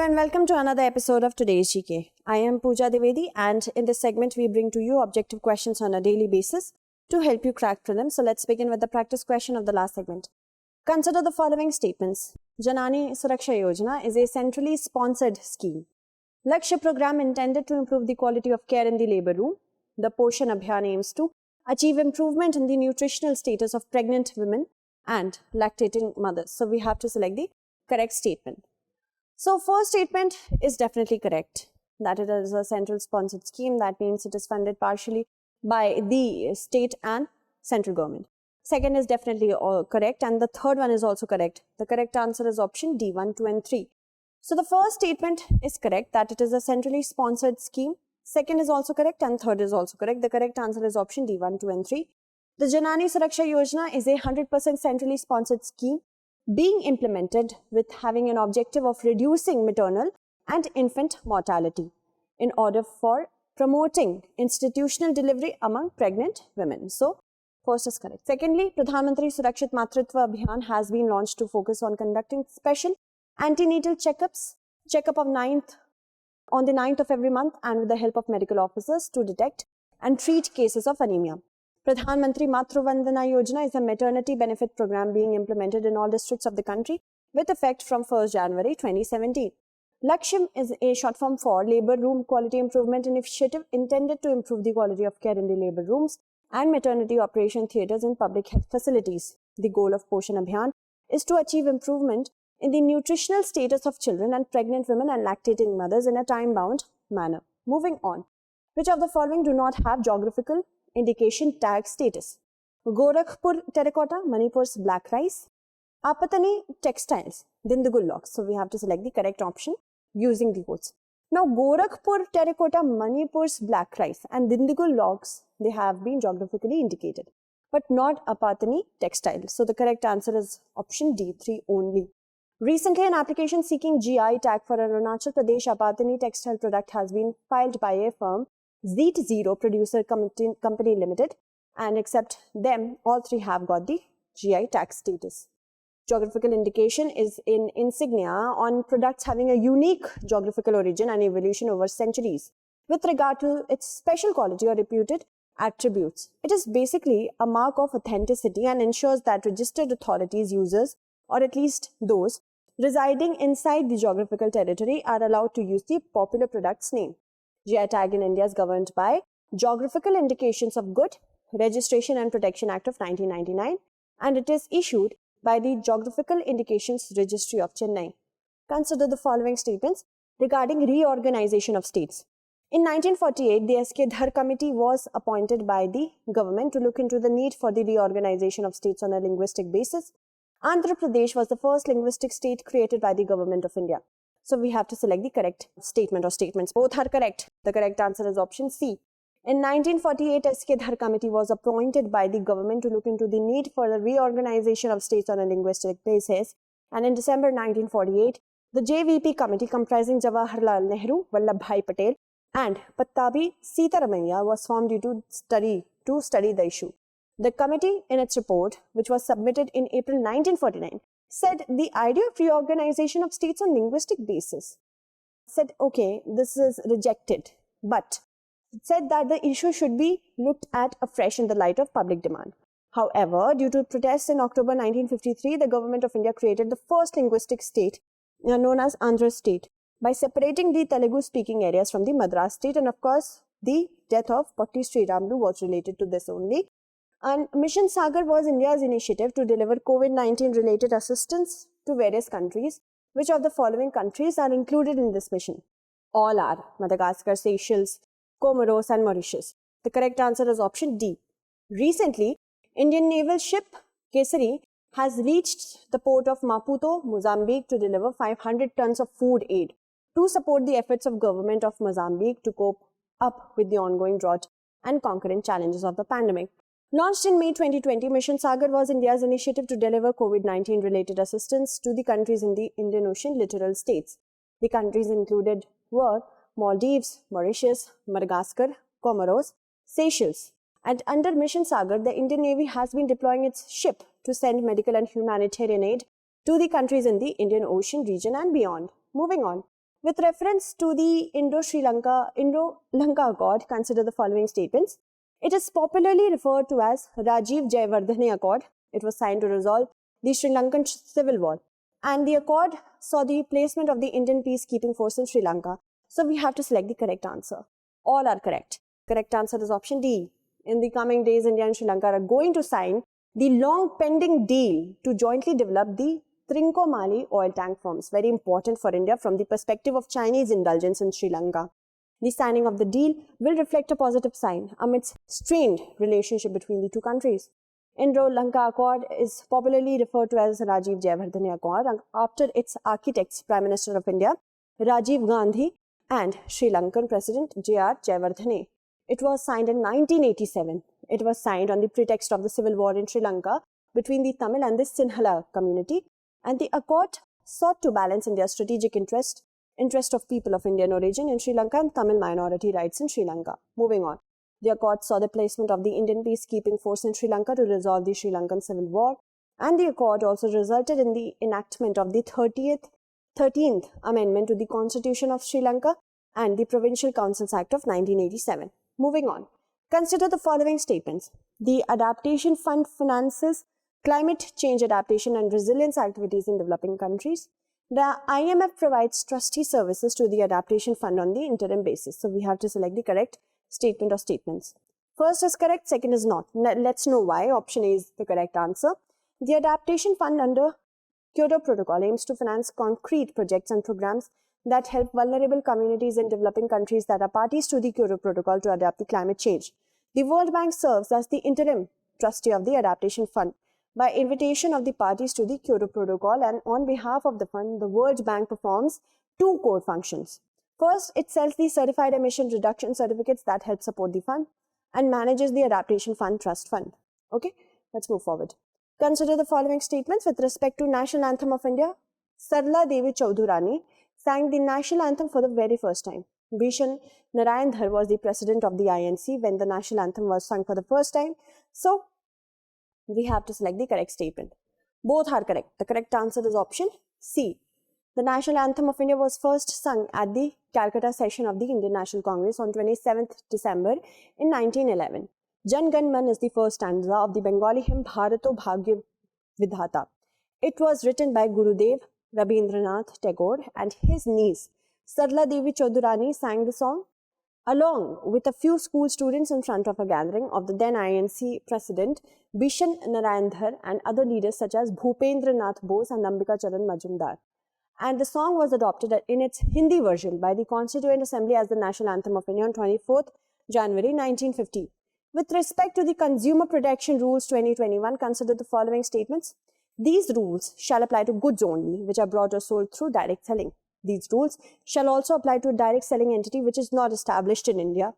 and welcome to another episode of today's GK. I am Pooja Devedi, and in this segment we bring to you objective questions on a daily basis to help you crack prelims. So let's begin with the practice question of the last segment. Consider the following statements. Janani Suraksha Yojana is a centrally sponsored scheme. Lakshya program intended to improve the quality of care in the labor room. The Poshan Abhiyan aims to achieve improvement in the nutritional status of pregnant women and lactating mothers. So we have to select the correct statement. So first statement is definitely correct, that it is a central sponsored scheme. That means it is funded partially by the state and central government. Second is definitely correct, and the third one is also correct. The correct answer is option D, 1, 2 and 3. So the first statement is correct, that it is a centrally sponsored scheme. Second is also correct and third is also correct. The correct answer is option D, 1, 2 and 3. The Janani Suraksha Yojana is a 100% centrally sponsored scheme being implemented with having an objective of reducing maternal and infant mortality in order for promoting institutional delivery among pregnant women. So, first is correct. Secondly, Pradhan Mantri Surakshit Matritva Abhiyan has been launched to focus on conducting special antenatal checkup on the 9th of every month and with the help of medical officers to detect and treat cases of anemia. Pradhan Mantri Matru Vandana Yojana is a maternity benefit program being implemented in all districts of the country with effect from 1st January 2017. Lakshya is a short form for Labour Room Quality Improvement Initiative intended to improve the quality of care in the labour rooms and maternity operation theatres in public health facilities. The goal of Poshan Abhiyan is to achieve improvement in the nutritional status of children and pregnant women and lactating mothers in a time-bound manner. Moving on. Which of the following do not have geographical indication tag status? Gorakhpur terracotta, Manipur's black rice, Apatani textiles, Dindigul logs. So we have to select the correct option using the codes. Now Gorakhpur terracotta, Manipur's black rice and Dindigul logs, they have been geographically indicated, but not Apatani textile. So the correct answer is option D, 3 only. Recently, an application seeking GI tag for Arunachal Pradesh Apatani textile product has been filed by a firm, Zeet Zero Producer Company Limited, and except them, all three have got the GI tag status. Geographical indication is in insignia on products having a unique geographical origin and evolution over centuries with regard to its special quality or reputed attributes. It is basically a mark of authenticity and ensures that registered authorities, users, or at least those residing inside the geographical territory are allowed to use the popular product's name. GI tag in India is governed by Geographical Indications of Good, Registration and Protection Act of 1999, and it is issued by the Geographical Indications Registry of Chennai. Consider the following statements regarding reorganization of states. In 1948, the S.K. Dhar Committee was appointed by the government to look into the need for the reorganization of states on a linguistic basis. Andhra Pradesh was the first linguistic state created by the government of India. So we have to select the correct statement or statements. Both are correct. The correct answer is option C. In 1948, S.K. Dhar Committee was appointed by the government to look into the need for the reorganization of states on a linguistic basis. And in December 1948, the JVP Committee comprising Jawaharlal Nehru, Vallabhbhai Patel and Pattabi Sitaramaiah was formed to study the issue. The committee, in its report, which was submitted in April 1949, said the idea of reorganization of states on linguistic basis, said, okay, this is rejected, but it said that the issue should be looked at afresh in the light of public demand. However, due to protests in October 1953, the government of India created the first linguistic state, known as Andhra State, by separating the Telugu-speaking areas from the Madras state, and of course, the death of Potti Sriramulu was related to this only. And Mission Sagar was India's initiative to deliver COVID-19 related assistance to various countries. Which of the following countries are included in this mission? All are Madagascar, Seychelles, Comoros and Mauritius. The correct answer is option D. Recently, Indian naval ship Kesari has reached the port of Maputo, Mozambique to deliver 500 tons of food aid to support the efforts of government of Mozambique to cope up with the ongoing drought and concurrent challenges of the pandemic. Launched in May 2020, Mission Sagar was India's initiative to deliver COVID-19 related assistance to the countries in the Indian Ocean littoral states. The countries included were Maldives, Mauritius, Madagascar, Comoros, Seychelles. And under Mission Sagar, the Indian Navy has been deploying its ship to send medical and humanitarian aid to the countries in the Indian Ocean region and beyond. Moving on. With reference to the Indo-Lanka Accord, consider the following statements. It is popularly referred to as Rajiv Jayawardene Accord. It was signed to resolve the Sri Lankan civil war. And the accord saw the placement of the Indian peacekeeping force in Sri Lanka. So we have to select the correct answer. All are correct. Correct answer is option D. In the coming days, India and Sri Lanka are going to sign the long pending deal to jointly develop the Trincomalee oil tank farms. Very important for India from the perspective of Chinese indulgence in Sri Lanka. The signing of the deal will reflect a positive sign amidst strained relationship between the two countries. Indo-Lanka Accord is popularly referred to as Rajiv Jayawardene Accord after its architects, Prime Minister of India, Rajiv Gandhi, and Sri Lankan President J.R. Jayawardene. It was signed in 1987. It was signed on the pretext of the civil war in Sri Lanka between the Tamil and the Sinhala community, and the accord sought to balance India's strategic interest of people of Indian origin in Sri Lanka and Tamil minority rights in Sri Lanka. Moving on. The accord saw the placement of the Indian peacekeeping force in Sri Lanka to resolve the Sri Lankan civil war, and the accord also resulted in the enactment of the 13th Amendment to the Constitution of Sri Lanka and the Provincial Councils Act of 1987. Moving on. Consider the following statements. The Adaptation Fund finances climate change adaptation and resilience activities in developing countries. The IMF provides trustee services to the Adaptation Fund on the interim basis. So we have to select the correct statement or statements. First is correct, second is not. Let's know why. Option A is the correct answer. The Adaptation Fund under Kyoto Protocol aims to finance concrete projects and programs that help vulnerable communities in developing countries that are parties to the Kyoto Protocol to adapt to climate change. The World Bank serves as the interim trustee of the Adaptation Fund by invitation of the parties to the Kyoto Protocol, and on behalf of the fund, the World Bank performs two core functions. First, it sells the certified emission reduction certificates that help support the fund and manages the Adaptation Fund Trust Fund. Okay, let's move forward. Consider the following statements with respect to National Anthem of India. Sarla Devi Chaudhurani sang the National Anthem for the very first time. Bhushan Narayan Dhar was the president of the INC when the National Anthem was sung for the first time. So, we have to select the correct statement. Both are correct. The correct answer is option C. The National Anthem of India was first sung at the Calcutta session of the Indian National Congress on 27th December in 1911. Jan Gan Man is the first stanza of the Bengali hymn Bharato Bhagya Vidhata. It was written by Gurudev Rabindranath Tagore, and his niece Sarla Devi Chaudhurani sang the song along with a few school students in front of a gathering of the then INC President Bhushan Narayan Dhar and other leaders such as Bhupendra Nath Bose and Ambika Charan Majumdar. And the song was adopted in its Hindi version by the Constituent Assembly as the National Anthem of India on 24th January 1950. With respect to the Consumer Protection Rules 2021, consider the following statements. These rules shall apply to goods only, which are bought or sold through direct selling. These rules shall also apply to a direct selling entity which is not established in India.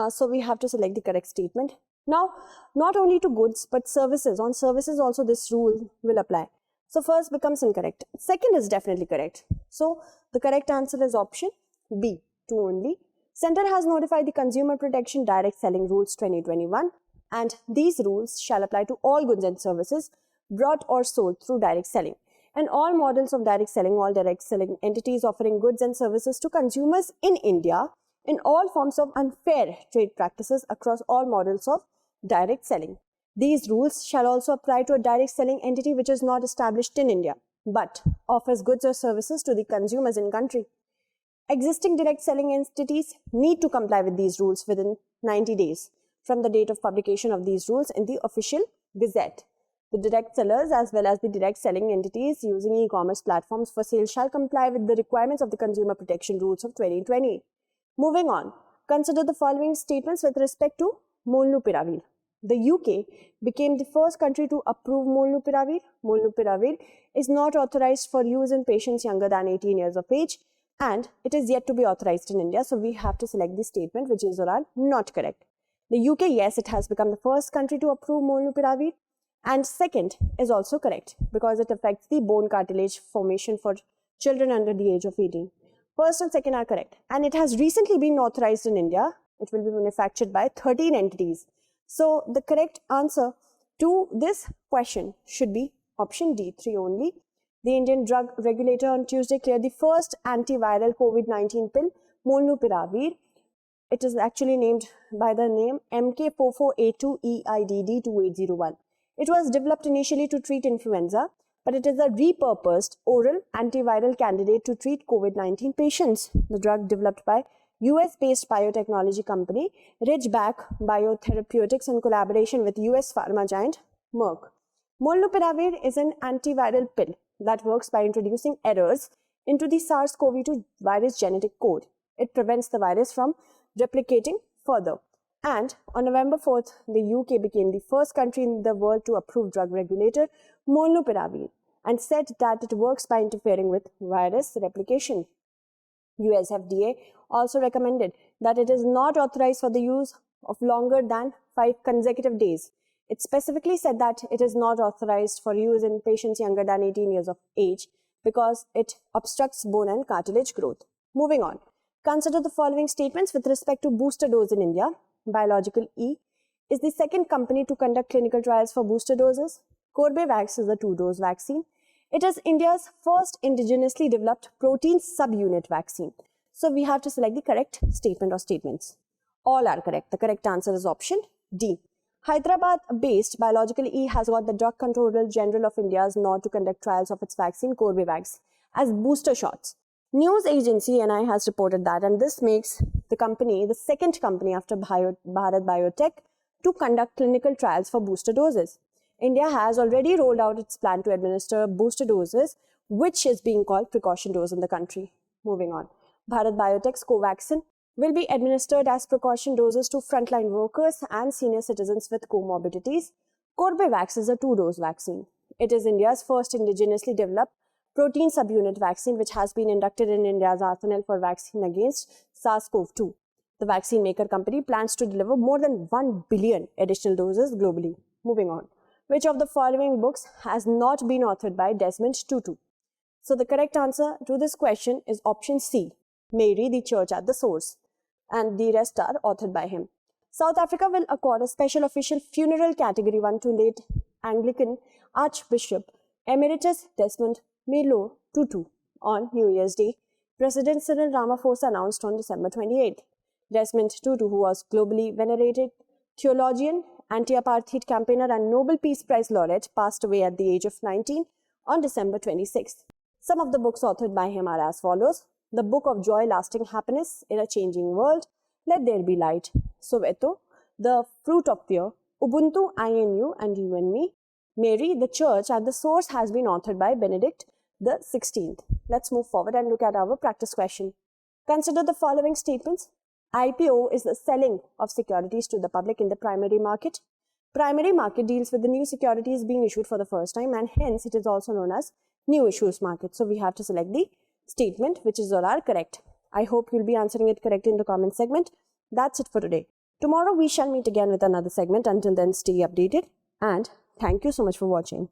So we have to select the correct statement. Now, not only to goods but services. On services also this rule will apply. So first becomes incorrect. Second is definitely correct. So the correct answer is option B, 2 only. Center has notified the Consumer Protection Direct Selling Rules 2021, and these rules shall apply to all goods and services brought or sold through direct selling, and all models of direct selling entities offering goods and services to consumers in India in all forms of unfair trade practices across all models of direct selling. These rules shall also apply to a direct selling entity which is not established in India but offers goods or services to the consumers in country. Existing direct selling entities need to comply with these rules within 90 days from the date of publication of these rules in the official Gazette. The direct sellers as well as the direct selling entities using e-commerce platforms for sale shall comply with the requirements of the Consumer Protection Rules of 2020. Moving on, consider the following statements with respect to Molnupiravir. The UK became the first country to approve Molnupiravir. Molnupiravir is not authorized for use in patients younger than 18 years of age, and it is yet to be authorized in India. So we have to select the statement which is or are not correct. The UK, yes, it has become the first country to approve Molnupiravir. And second is also correct because it affects the bone cartilage formation for children under the age of 18. First and second are correct. And it has recently been authorized in India. It will be manufactured by 13 entities. So the correct answer to this question should be option D, 3 only. The Indian drug regulator on Tuesday cleared the first antiviral COVID-19 pill, Molnupiravir. It is actually named by the name MK4482EIDD2801. It was developed initially to treat influenza, but it is a repurposed oral antiviral candidate to treat COVID-19 patients. The drug, developed by US-based biotechnology company Ridgeback Biotherapeutics in collaboration with US pharma giant Merck. Molnupiravir is an antiviral pill that works by introducing errors into the SARS-CoV-2 virus genetic code. It prevents the virus from replicating further. And on November 4th, the UK became the first country in the world to approve drug regulator Molnupiravir and said that it works by interfering with virus replication. US FDA also recommended that it is not authorized for the use of longer than 5 consecutive days. It specifically said that it is not authorized for use in patients younger than 18 years of age because it obstructs bone and cartilage growth. Moving on. Consider the following statements with respect to booster dose in India. Biological E is the second company to conduct clinical trials for booster doses. Corbevax is a 2-dose vaccine. It is India's first indigenously developed protein subunit vaccine. So we have to select the correct statement or statements. All are correct. The correct answer is option D. Hyderabad-based Biological E has got the Drug Controller General of India's nod to conduct trials of its vaccine Corbevax as booster shots. News agency NI has reported that, and this makes the company the second company after Bharat Biotech to conduct clinical trials for booster doses. India has already rolled out its plan to administer booster doses, which is being called precaution dose in the country. Moving on. Bharat Biotech's Covaxin will be administered as precaution doses to frontline workers and senior citizens with comorbidities. Corbevax is a 2-dose vaccine. It is India's first indigenously developed protein subunit vaccine, which has been inducted in India's arsenal for vaccine against SARS-CoV-2. The vaccine maker company plans to deliver more than 1 billion additional doses globally. Moving on. Which of the following books has not been authored by Desmond Tutu? So the correct answer to this question is option C, Mary, the Church at the Source, and the rest are authored by him. South Africa will accord a special official funeral category 1 to late Anglican Archbishop Emeritus Desmond Tutu on New Year's Day. President Cyril Ramaphosa announced on December 28th. Desmond Tutu, who was globally venerated theologian, anti-apartheid campaigner and Nobel Peace Prize laureate, passed away at the age of 19 on December 26th. Some of the books authored by him are as follows: The Book of Joy, Lasting Happiness in a Changing World, Let There Be Light, Soweto, The Fruit of Fear, Ubuntu, INU and You and Me. Mary, the Church at the Source has been authored by Benedict the 16th. Let's move forward and look at our practice question. Consider the following statements. IPO is the selling of securities to the public in the primary market. Primary market deals with the new securities being issued for the first time, and hence it is also known as new issues market. So we have to select the statement which is all are correct. I hope you'll be answering it correctly in the comment segment. That's it for today. Tomorrow we shall meet again with another segment. Until then, stay updated and thank you so much for watching.